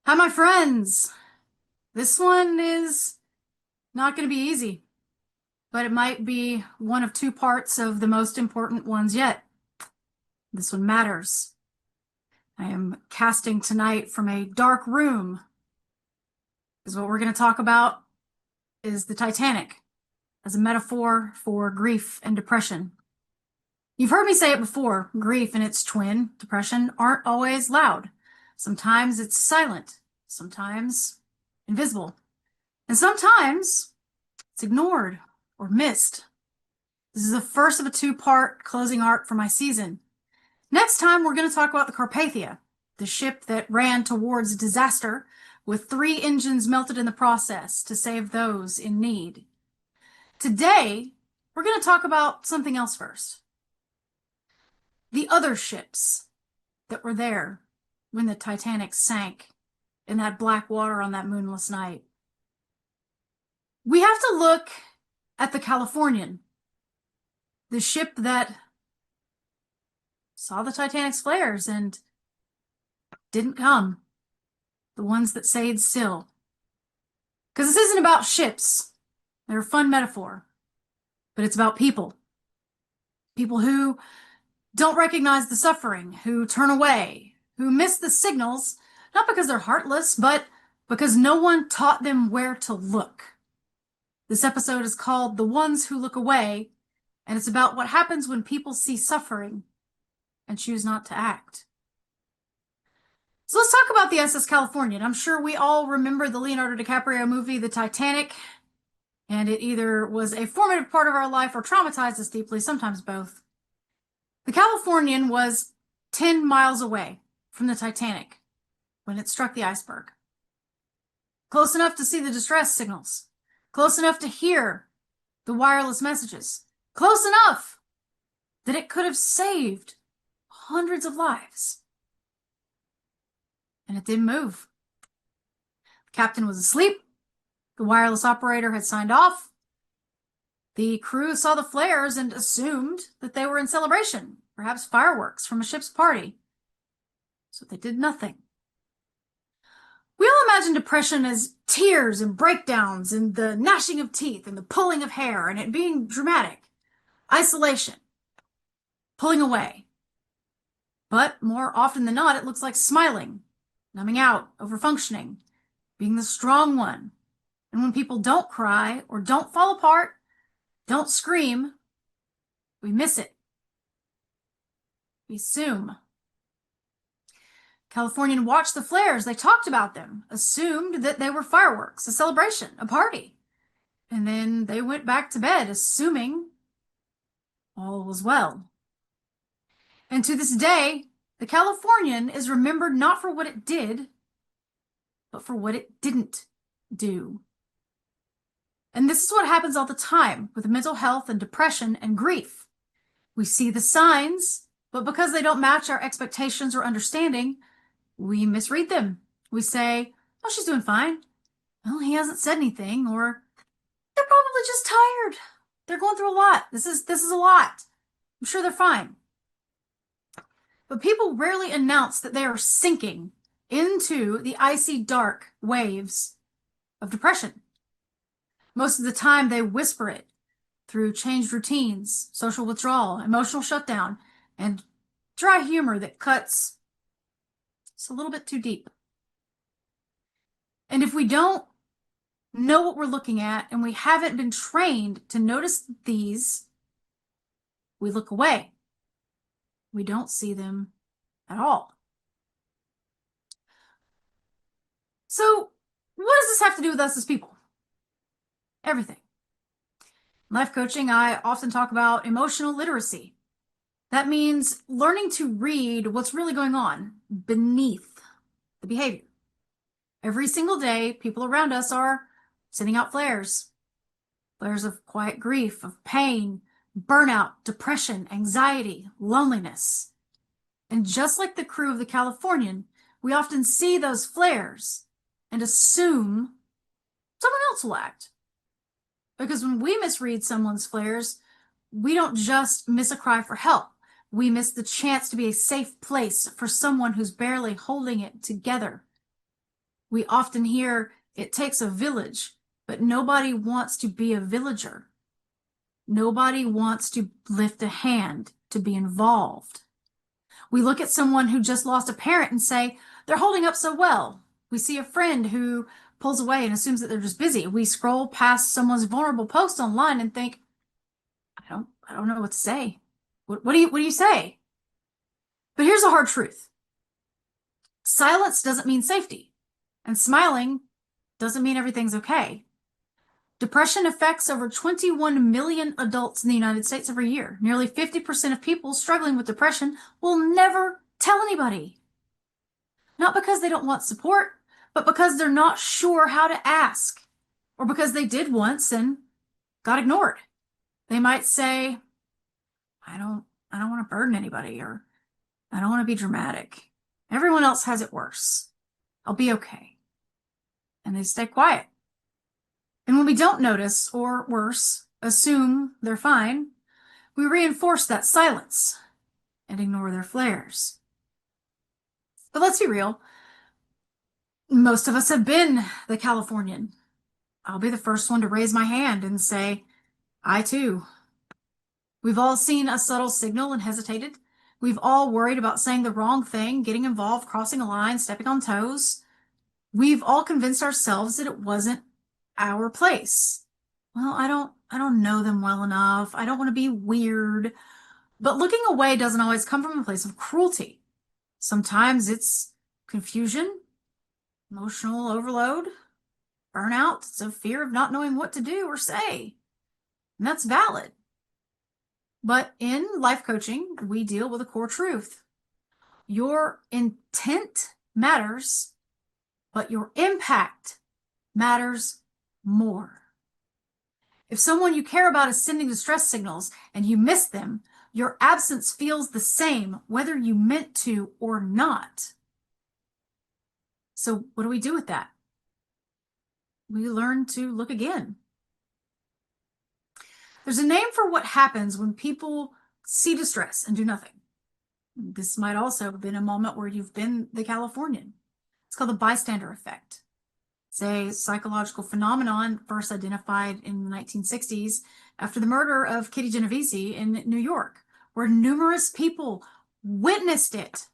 Hi, my friends. This one is not going to be easy, but it might be one of two parts of the most important ones yet. This one matters. I am casting tonight from a dark room, because what we're going to talk about is the Titanic as a metaphor for grief and depression. You've heard me say it before, grief and its twin, depression, aren't always loud. Sometimes it's silent, sometimes invisible, and sometimes it's ignored or missed. This is the first of a two-part closing arc for my season. Next time, we're going to talk about the Carpathia, the ship that ran towards disaster with 3 engines melted in the process to save those in need. Today, we're going to talk about something else first. The other ships that were there when the Titanic sank in that black water on that moonless night. We have to look at the Californian, the ship that saw the Titanic's flares and didn't come. The ones that stayed still. Because this isn't about ships. They're a fun metaphor. But it's about people. People who don't recognize the suffering, who turn away, who miss the signals, not because they're heartless, but because no one taught them where to look. This episode is called The Ones Who Look Away, and it's about what happens when people see suffering and choose not to act. So let's talk about the SS Californian. I'm sure we all remember the Leonardo DiCaprio movie, The Titanic, and it either was a formative part of our life or traumatized us deeply, sometimes both. The Californian was 10 miles away from the Titanic when it struck the iceberg. Close enough to see the distress signals. Close enough to hear the wireless messages. Close enough that it could have saved hundreds of lives. And it didn't move. The captain was asleep. The wireless operator had signed off. The crew saw the flares and assumed that they were in celebration, perhaps fireworks from a ship's party. So they did nothing. We all imagine depression as tears and breakdowns and the gnashing of teeth and the pulling of hair and it being dramatic. Isolation. Pulling away. But more often than not, it looks like smiling, numbing out, overfunctioning, being the strong one. And when people don't cry or don't fall apart, don't scream, we miss it. We assume. Californian watched the flares. They talked about them, assumed that they were fireworks, a celebration, a party. And then they went back to bed, assuming all was well. And to this day, the Californian is remembered not for what it did, but for what it didn't do. And this is what happens all the time with mental health and depression and grief. We see the signs, but because they don't match our expectations or understanding, we misread them. We say, oh, she's doing fine. Well, he hasn't said anything, or they're probably just tired. They're going through a lot. This is a lot. I'm sure they're fine. But people rarely announce that they are sinking into the icy dark waves of depression. Most of the time, they whisper it through changed routines, social withdrawal, emotional shutdown, and dry humor that cuts just a little bit too deep. And if we don't know what we're looking at and we haven't been trained to notice these, we look away. We don't see them at all. So, what does this have to do with us as people? Everything. In life coaching, I often talk about emotional literacy. That means learning to read what's really going on beneath the behavior. Every single day, people around us are sending out flares. Flares of quiet grief, of pain, burnout, depression, anxiety, loneliness. And just like the crew of the Californian, we often see those flares and assume someone else will act. Because when we misread someone's flares, we don't just miss a cry for help. We miss the chance to be a safe place for someone who's barely holding it together. We often hear it takes a village, but nobody wants to be a villager. Nobody wants to lift a hand to be involved. We look at someone who just lost a parent and say, they're holding up so well. We see a friend who pulls away and assumes that they're just busy. We scroll past someone's vulnerable post online and think, I don't know what to say. What do you say? But here's a hard truth. Silence doesn't mean safety, and smiling doesn't mean everything's okay. Depression affects over 21 million adults in the United States every year. Nearly 50% of people struggling with depression will never tell anybody. Not because they don't want support, but because they're not sure how to ask, or because they did once and got ignored. They might say, I don't want to burden anybody, or I don't want to be dramatic. Everyone else has it worse. I'll be okay. And they stay quiet. And when we don't notice, or worse, assume they're fine, we reinforce that silence and ignore their flares. But let's be real. Most of us have been the Californian. I'll be the first one to raise my hand and say, I too. We've all seen a subtle signal and hesitated. We've all worried about saying the wrong thing, getting involved, crossing a line, stepping on toes. We've all convinced ourselves that it wasn't our place. Well, I don't know them well enough. I don't want to be weird. But looking away doesn't always come from a place of cruelty. Sometimes it's confusion, emotional overload, burnout. It's a fear of not knowing what to do or say. And that's valid. But in life coaching, we deal with a core truth. Your intent matters, but your impact matters more. If someone you care about is sending distress signals and you miss them, your absence feels the same whether you meant to or not. So what do we do with that? We learn to look again. There's a name for what happens when people see distress and do nothing. This might also have been a moment where you've been the Californian. It's called the bystander effect. It's a psychological phenomenon first identified in the 1960s after the murder of Kitty Genovese in New York, where numerous people witnessed it,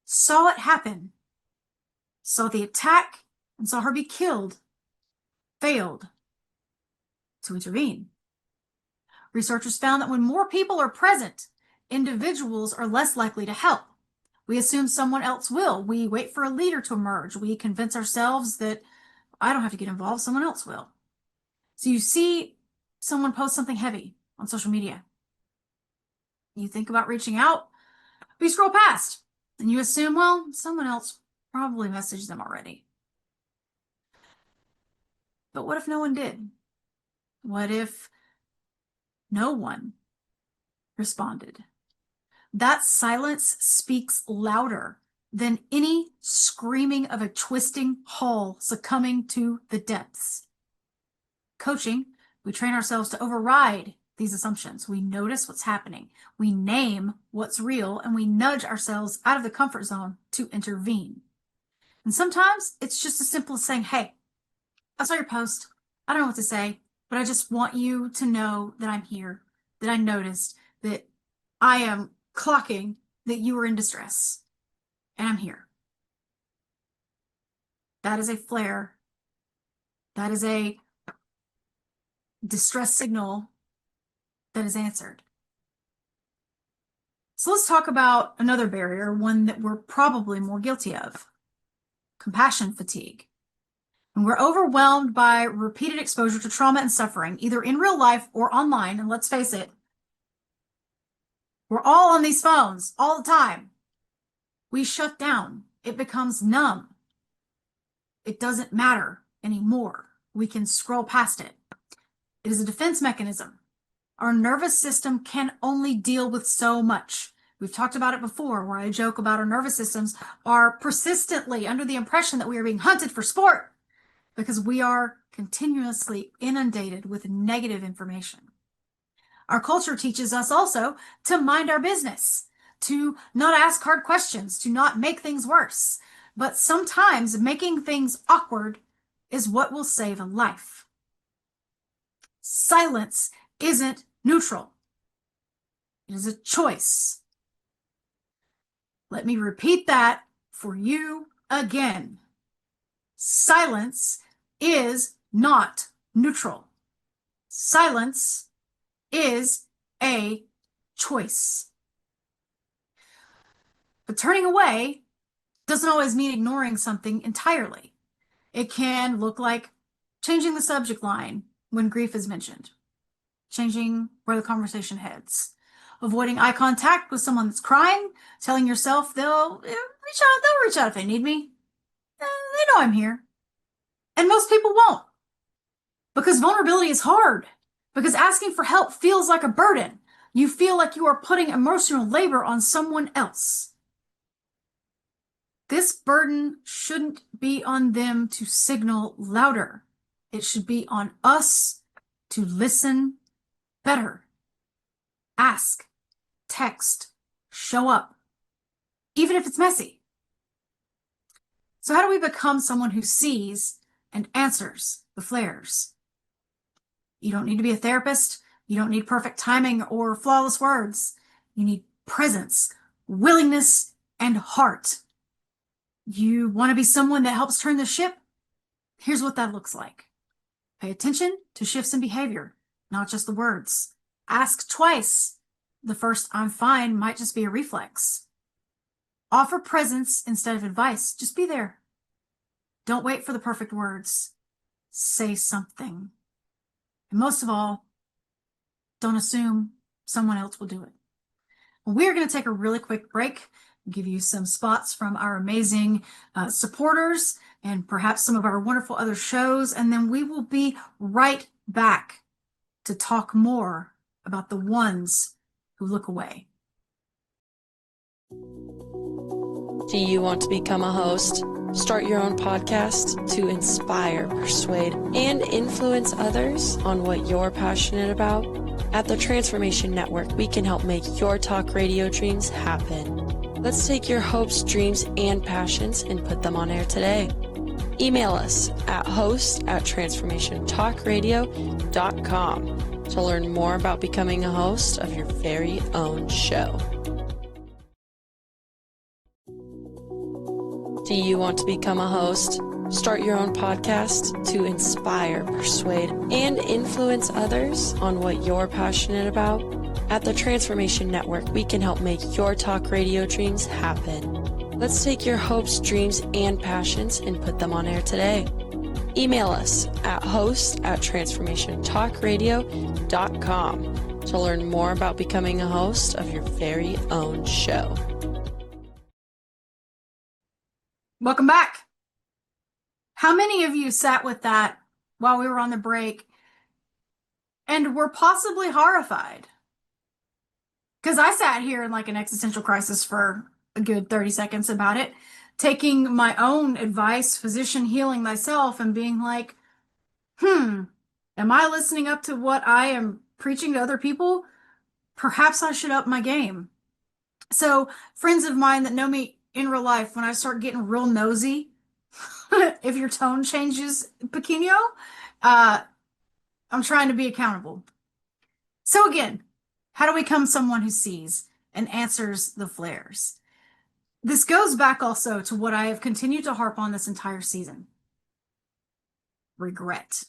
saw it happen, saw the attack, and saw her be killed, failed to intervene. Researchers found that when more people are present, individuals are less likely to help. We assume someone else will. We wait for a leader to emerge. We convince ourselves that I don't have to get involved, someone else will. So you see someone post something heavy on social media. You think about reaching out, but you scroll past and you assume, well, someone else probably messaged them already. But what if no one did? What if no one responded? That silence speaks louder than any screaming of a twisting hull succumbing to the depths. Coaching, we train ourselves to override these assumptions. We notice what's happening. We name what's real, and we nudge ourselves out of the comfort zone to intervene. And sometimes it's just as simple as saying, hey, I saw your post. I don't know what to say, but I just want you to know that I'm here, that I noticed, that I am clocking that you are in distress, and I'm here. That is a flare. That is a distress signal that is answered. So let's talk about another barrier, one that we're probably more guilty of: compassion fatigue. When we're overwhelmed by repeated exposure to trauma and suffering, either in real life or online, and let's face it, we're all on these phones all the time. We shut down. It becomes numb. It doesn't matter anymore. We can scroll past it. It is a defense mechanism. Our nervous system can only deal with so much. We've talked about it before, where I joke about our nervous systems are persistently under the impression that we are being hunted for sport because we are continuously inundated with negative information. Our culture teaches us also to mind our business, to not ask hard questions, to not make things worse. but sometimes making things awkward is what will save a life. Silence isn't neutral. It is a choice. Let me repeat that for you again. Silence is not neutral. Silence is a choice. But turning away doesn't always mean ignoring something entirely. It can look like changing the subject line when grief is mentioned, changing where the conversation heads, avoiding eye contact with someone that's crying, telling yourself they'll reach out if they need me. They know I'm here. And most people won't. Because vulnerability is hard. Because asking for help feels like a burden. You feel like you are putting emotional labor on someone else. This burden shouldn't be on them to signal louder. It should be on us to listen better. Ask, text, show up, even if it's messy. So how do we become someone who sees and answers the flares? You don't need to be a therapist. You don't need perfect timing or flawless words. You need presence, willingness, and heart. You want to be someone that helps turn the ship? Here's what that looks like. Pay attention to shifts in behavior, not just the words. Ask twice. The first "I'm fine" might just be a reflex. Offer presence instead of advice. Just be there. Don't wait for the perfect words. Say something. And most of all, don't assume someone else will do it. Well, we're going to take a really quick break, give you some spots from our amazing supporters and perhaps some of our wonderful other shows, and then we will be right back to talk more about the ones who look away. Do you want to become a host? Start your own podcast to inspire, persuade, and influence others on what you're passionate about? At the Transformation Network, we can help make your talk radio dreams happen. Let's take your hopes, dreams, and passions and put them on air today. Email us at host@transformationtalkradio.com to learn more about becoming a host of your very own show. Do you want to become a host? Start your own podcast to inspire, persuade, and influence others on what you're passionate about? At the Transformation Network, we can help make your talk radio dreams happen. Let's take your hopes, dreams, and passions and put them on air today. Email us at host@transformationtalkradio.com to learn more about becoming a host of your very own show. Welcome back. How many of you sat with that while we were on the break and were possibly horrified? Because I sat here in like an existential crisis for a good 30 seconds about it, taking my own advice, physician healing thyself, and being like, am I listening up to what I am preaching to other people? Perhaps I should up my game. So friends of mine that know me in real life, when I start getting real nosy, if your tone changes, pequeño, I'm trying to be accountable. So again, how do we become someone who sees and answers the flares? This goes back also to what I have continued to harp on this entire season. Regret.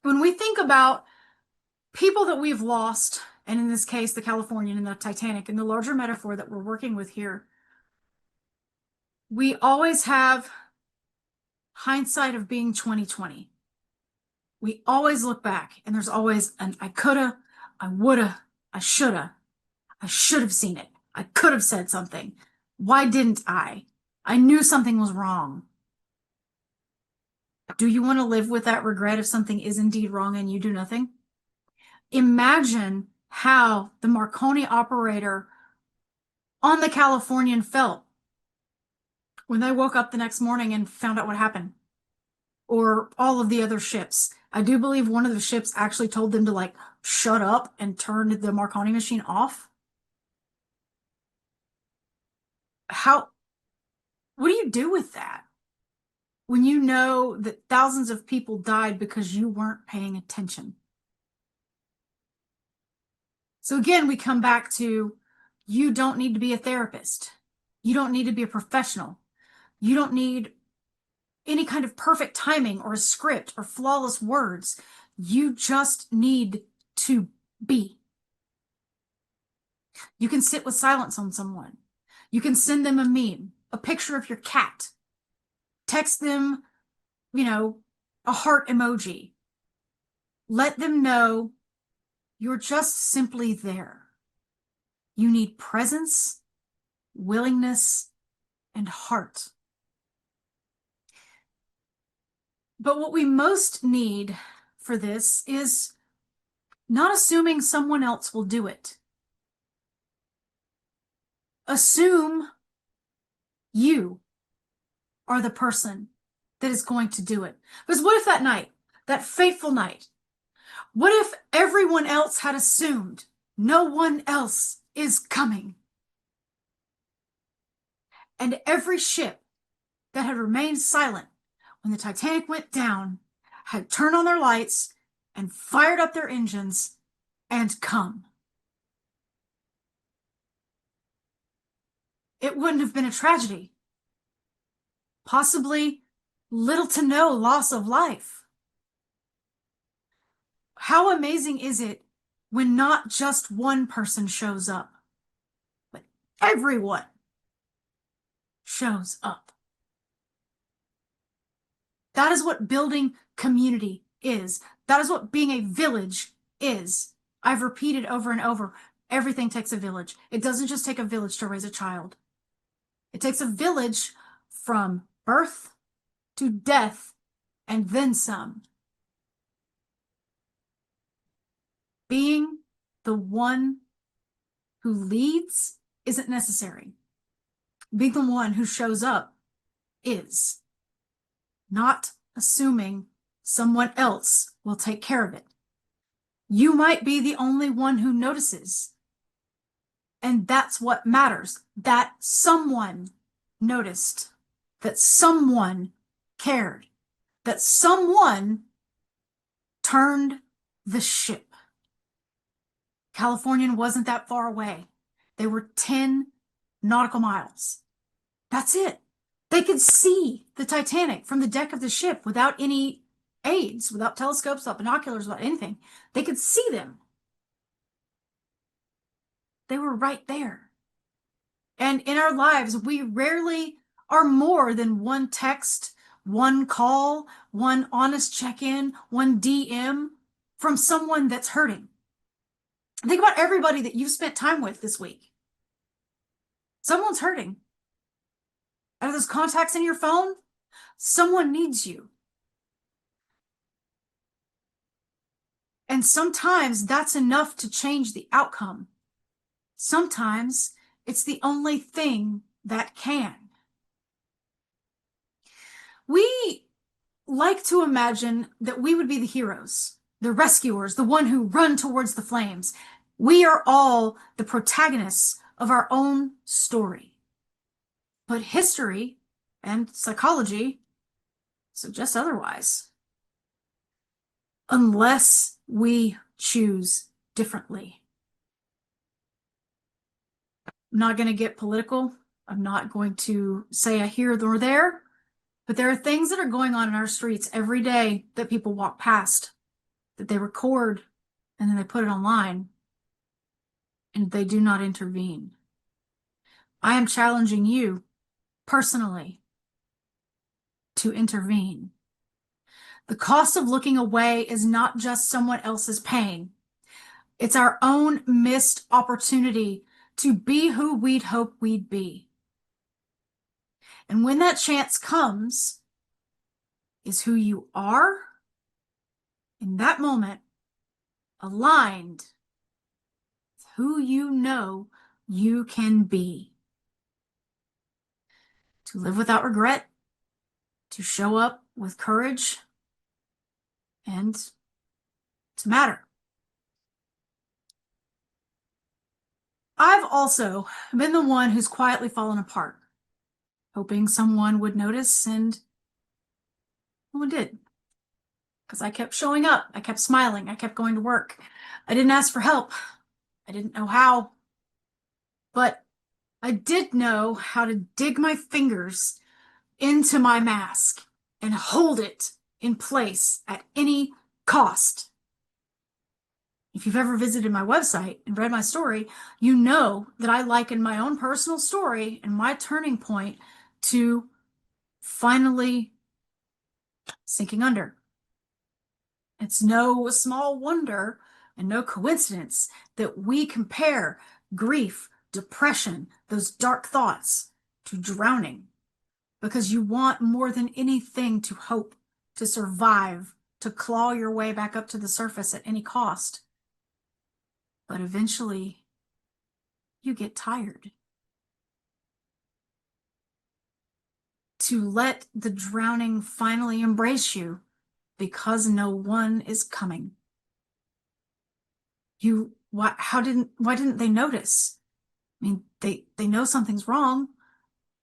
When we think about people that we've lost, and in this case, the Californian and the Titanic, and the larger metaphor that we're working with here, we always have hindsight of being 2020. We always look back and there's always an I coulda, I woulda, I shoulda, I should have seen it. I could have said something. Why didn't I? I knew something was wrong. Do you want to live with that regret if something is indeed wrong and you do nothing? Imagine how the Marconi operator on the Californian felt when they woke up the next morning and found out what happened. Or all of the other ships. I do believe one of the ships actually told them to like shut up and turn the Marconi machine off. What do you do with that when you know that thousands of people died because you weren't paying attention? So again, we come back to you don't need to be a therapist. You don't need to be a professional. You don't need any kind of perfect timing or a script or flawless words. You just need to be. You can sit with silence on someone. You can send them a meme, a picture of your cat, text them, you know, a heart emoji. Let them know you're just simply there. You need presence, willingness, and heart. But what we most need for this is not assuming someone else will do it. Assume you are the person that is going to do it. Because what if that night, that fateful night, what if everyone else had assumed no one else is coming? And every ship that had remained silent when the Titanic went down had turned on their lights and fired up their engines and come. It wouldn't have been a tragedy. Possibly little to no loss of life. How amazing is it when not just one person shows up, but everyone shows up? That is what building community is. That is what being a village is. I've repeated over and over, everything takes a village. It doesn't just take a village to raise a child. It takes a village from birth to death and then some. Being the one who leads isn't necessary. Being the one who shows up is. Not assuming someone else will take care of it. You might be the only one who notices. And that's what matters. That someone noticed. That someone cared. That someone turned the ship. Californian wasn't that far away. They were 10 nautical miles. That's it. They could see the Titanic from the deck of the ship without any aids, without telescopes, without binoculars, without anything. They could see them. They were right there. And in our lives, we rarely are more than one text, one call, one honest check-in, one DM from someone that's hurting. Think about everybody that you've spent time with this week. Someone's hurting. Out of those contacts in your phone, someone needs you. And sometimes that's enough to change the outcome. Sometimes it's the only thing that can. We like to imagine that we would be the heroes, the rescuers, the one who run towards the flames. We are all the protagonists of our own story. But history and psychology suggest otherwise. Unless we choose differently. I'm not going to get political. I'm not going to say a here or there, but there are things that are going on in our streets every day that people walk past, that they record, and then they put it online, and they do not intervene. I am challenging you personally to intervene. The cost of looking away is not just someone else's pain. It's our own missed opportunity to be who we'd hope we'd be. And when that chance comes, is who you are in that moment aligned with who you know you can be. To live without regret, to show up with courage, and to matter. I've also been the one who's quietly fallen apart. hoping someone would notice, and no one did. Because I kept showing up, I kept smiling, I kept going to work. I didn't ask for help. I didn't know how. But I did know how to dig my fingers into my mask and hold it in place at any cost. If you've ever visited my website and read my story, you know that I liken my own personal story and my turning point to finally sinking under. It's no small wonder and no coincidence that we compare grief, depression, those dark thoughts to drowning, because you want more than anything to hope, to survive, to claw your way back up to the surface at any cost. But eventually, you get tired. To let the drowning finally embrace you because no one is coming. Why didn't they notice? I mean, they know something's wrong.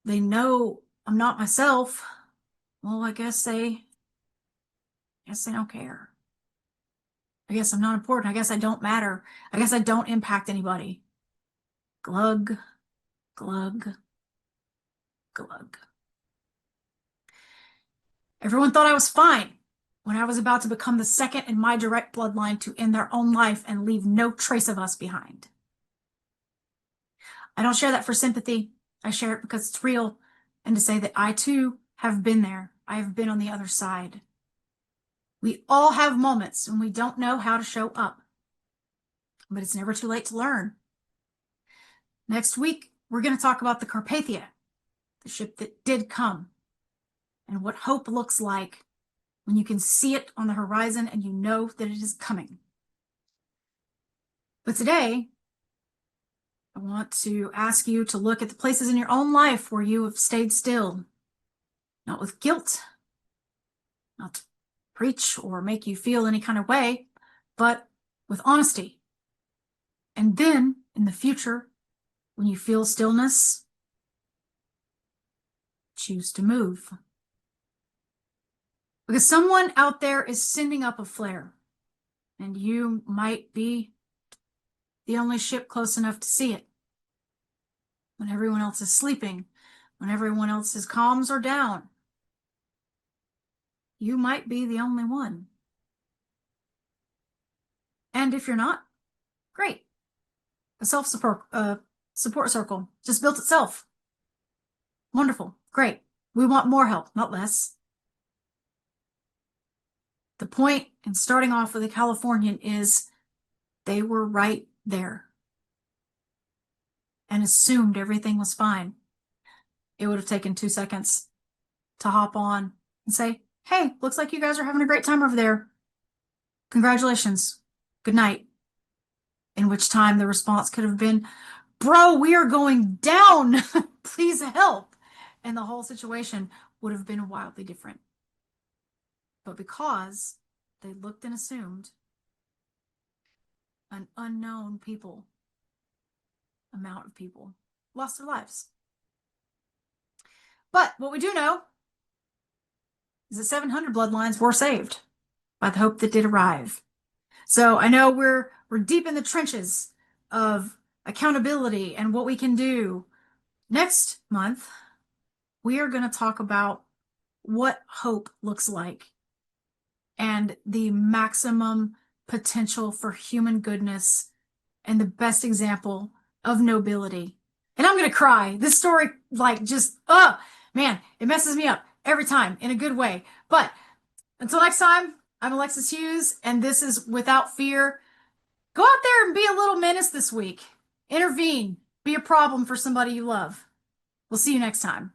They know I'm not myself. Well, I guess they don't care. I guess I'm not important. I guess I don't matter. I guess I don't impact anybody. Glug, glug, glug. Everyone thought I was fine when I was about to become the second in my direct bloodline to end their own life and leave no trace of us behind. I don't share that for sympathy. I share it because it's real, and to say that I too have been there. I have been on the other side. We all have moments when we don't know how to show up, but it's never too late to learn. Next week, we're going to talk about the Carpathia, the ship that did come, and what hope looks like when you can see it on the horizon and you know that it is coming. But today, I want to ask you to look at the places in your own life where you have stayed still, not with guilt, not to preach or make you feel any kind of way, but with honesty. And then, in the future, when you feel stillness, choose to move. Because someone out there is sending up a flare, and you might be the only ship close enough to see it. When everyone else is sleeping, when everyone else's comms are down, you might be the only one. And if you're not, great. A self-support support circle just built itself. Wonderful. Great. We want more help, not less. The point in starting off with a Californian is they were right there and assumed everything was fine. It would have taken 2 seconds to hop on and say, hey, looks like you guys are having a great time over there. Congratulations. Good night. In which time the response could have been, bro, we are going down. Please help. And the whole situation would have been wildly different. But because they looked and assumed, an unknown amount of people lost their lives. But what we do know is that 700 bloodlines were saved by the hope that did arrive. So I know we're deep in the trenches of accountability and what we can do. Next month, we are going to talk about what hope looks like and the maximum potential for human goodness and the best example of nobility. And I'm going to cry. This story, man, it messes me up every time in a good way. But until next time, I'm Alexis Hughes, and this is Without Fear. Go out there and be a little menace this week. Intervene. Be a problem for somebody you love. We'll see you next time.